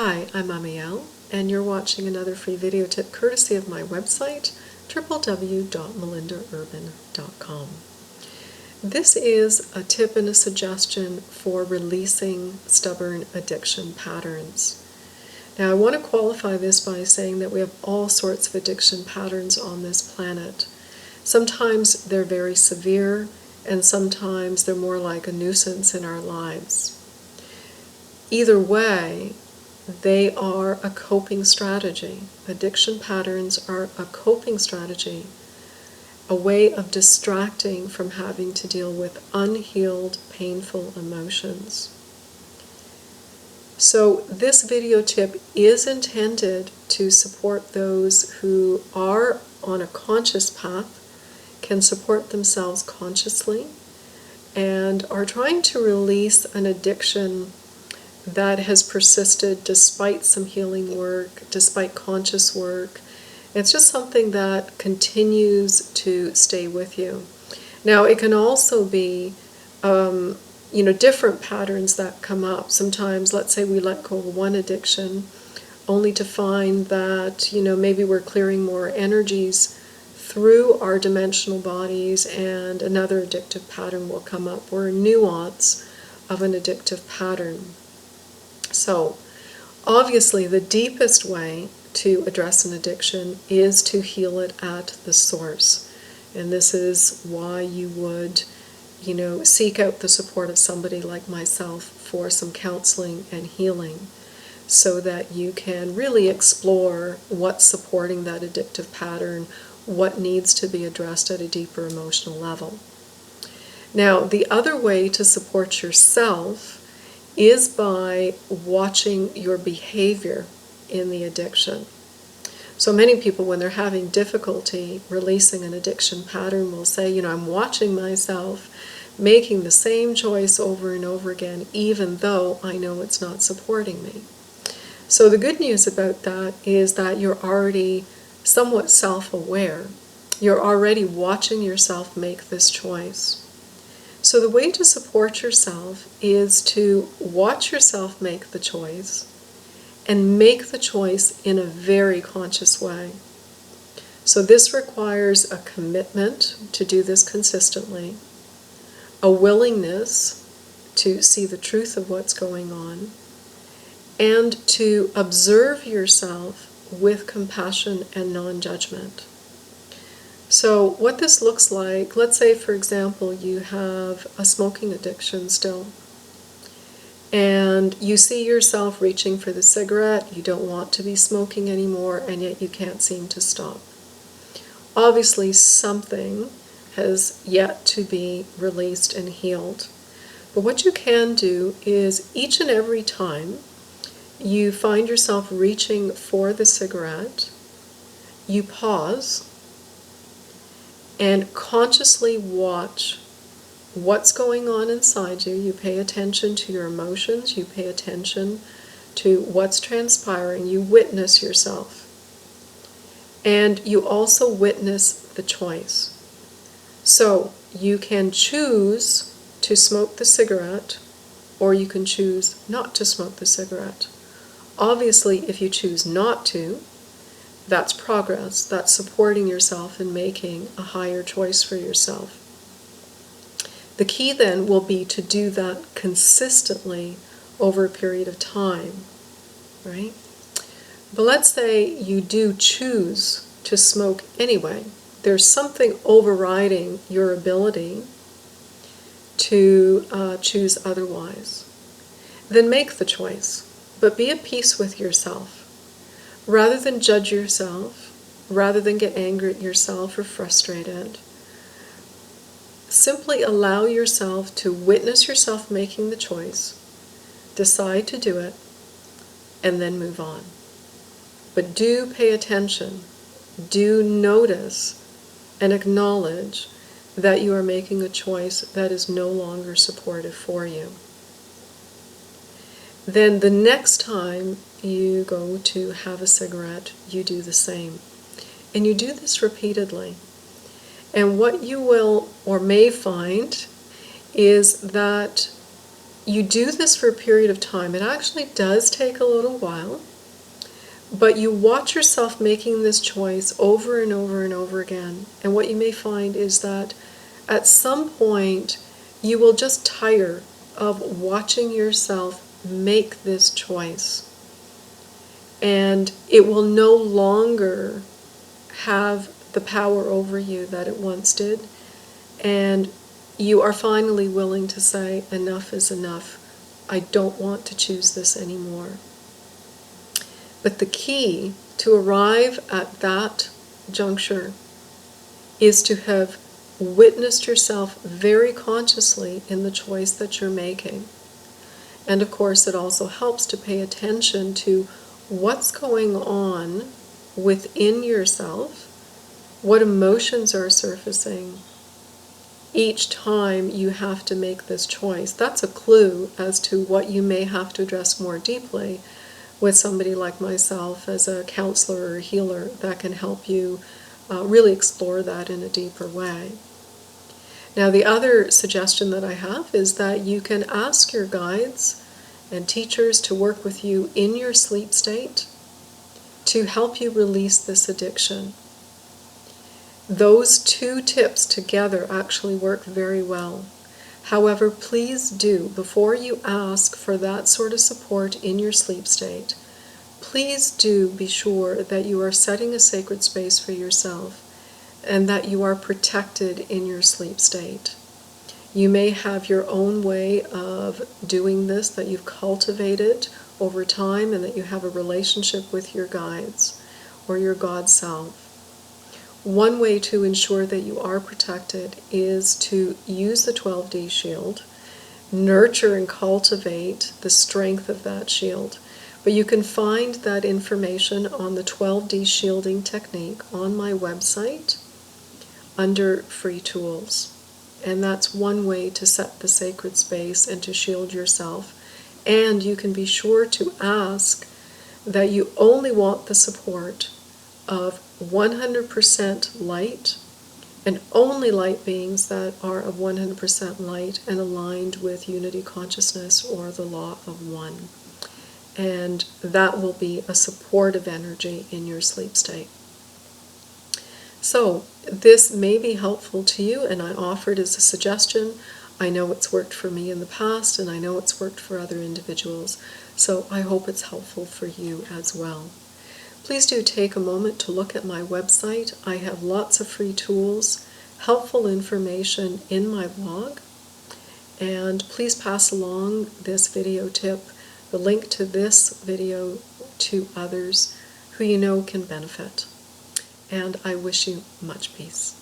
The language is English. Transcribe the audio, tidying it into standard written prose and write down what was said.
Hi, I'm Amiel, and you're watching another free video tip courtesy of my website, www.melindaurban.com. This is a tip and a suggestion for releasing stubborn addiction patterns. Now, I want to qualify this by saying that we have all sorts of addiction patterns on this planet. Sometimes they're very severe, and sometimes they're more like a nuisance in our lives. Either way, they are a coping strategy. Addiction patterns are a coping strategy, a way of distracting from having to deal with unhealed, painful emotions. So this video tip is intended to support those who are on a conscious path, can support themselves consciously, and are trying to release an addiction that has persisted despite some healing work, despite conscious work. It's just something that continues to stay with you. Now, it can also be, different patterns that come up. Sometimes, let's say we let go of one addiction, only to find that, maybe we're clearing more energies through our dimensional bodies, and another addictive pattern will come up, or a nuance of an addictive pattern. So, obviously, the deepest way to address an addiction is to heal it at the source. And this is why you would, seek out the support of somebody like myself for some counseling and healing, so that you can really explore what's supporting that addictive pattern, what needs to be addressed at a deeper emotional level. Now, the other way to support yourself is by watching your behavior in the addiction. So many people, when they're having difficulty releasing an addiction pattern, will say, I'm watching myself making the same choice over and over again, even though I know it's not supporting me. So the good news about that is that you're already somewhat self-aware. You're already watching yourself make this choice. So the way to support yourself is to watch yourself make the choice, and make the choice in a very conscious way. So this requires a commitment to do this consistently, a willingness to see the truth of what's going on, and to observe yourself with compassion and non-judgment. So what this looks like, let's say, for example, you have a smoking addiction still, and you see yourself reaching for the cigarette. You don't want to be smoking anymore, and yet you can't seem to stop. Obviously, something has yet to be released and healed. But what you can do is, each and every time you find yourself reaching for the cigarette, you pause and consciously watch what's going on inside you. You pay attention to your emotions, you pay attention to what's transpiring, you witness yourself. And you also witness the choice. So you can choose to smoke the cigarette, or you can choose not to smoke the cigarette. Obviously, if you choose not to, that's progress. That's supporting yourself and making a higher choice for yourself. The key then will be to do that consistently over a period of time, right? But let's say you do choose to smoke anyway. There's something overriding your ability to choose otherwise. Then make the choice, but be at peace with yourself. Rather than judge yourself, rather than get angry at yourself or frustrated, simply allow yourself to witness yourself making the choice, decide to do it, and then move on. But do pay attention, do notice and acknowledge that you are making a choice that is no longer supportive for you. Then the next time you go to have a cigarette, you do the same. And you do this repeatedly. And what you will or may find is that you do this for a period of time. It actually does take a little while, but you watch yourself making this choice over and over and over again. And what you may find is that at some point you will just tire of watching yourself make this choice. And it will no longer have the power over you that it once did. And you are finally willing to say, enough is enough. I don't want to choose this anymore. But the key to arrive at that juncture is to have witnessed yourself very consciously in the choice that you're making. And of course, it also helps to pay attention to what's going on within yourself, what emotions are surfacing each time you have to make this choice. That's a clue as to what you may have to address more deeply with somebody like myself as a counselor or a healer that can help you really explore that in a deeper way. Now, the other suggestion that I have is that you can ask your guides and teachers to work with you in your sleep state to help you release this addiction. Those two tips together actually work very well. However, please do, before you ask for that sort of support in your sleep state, please do be sure that you are setting a sacred space for yourself and that you are protected in your sleep state. You may have your own way of doing this that you've cultivated over time and that you have a relationship with your guides or your God self. One way to ensure that you are protected is to use the 12D shield, nurture and cultivate the strength of that shield. But you can find that information on the 12D shielding technique on my website under free tools. And that's one way to set the sacred space and to shield yourself. And you can be sure to ask that you only want the support of 100% light, and only light beings that are of 100% light and aligned with unity consciousness or the law of one. And that will be a supportive energy in your sleep state. So this may be helpful to you, and I offer it as a suggestion. I know it's worked for me in the past, and I know it's worked for other individuals. So I hope it's helpful for you as well. Please do take a moment to look at my website. I have lots of free tools, helpful information in my blog, and please pass along this video tip, the link to this video, to others who you know can benefit. And I wish you much peace.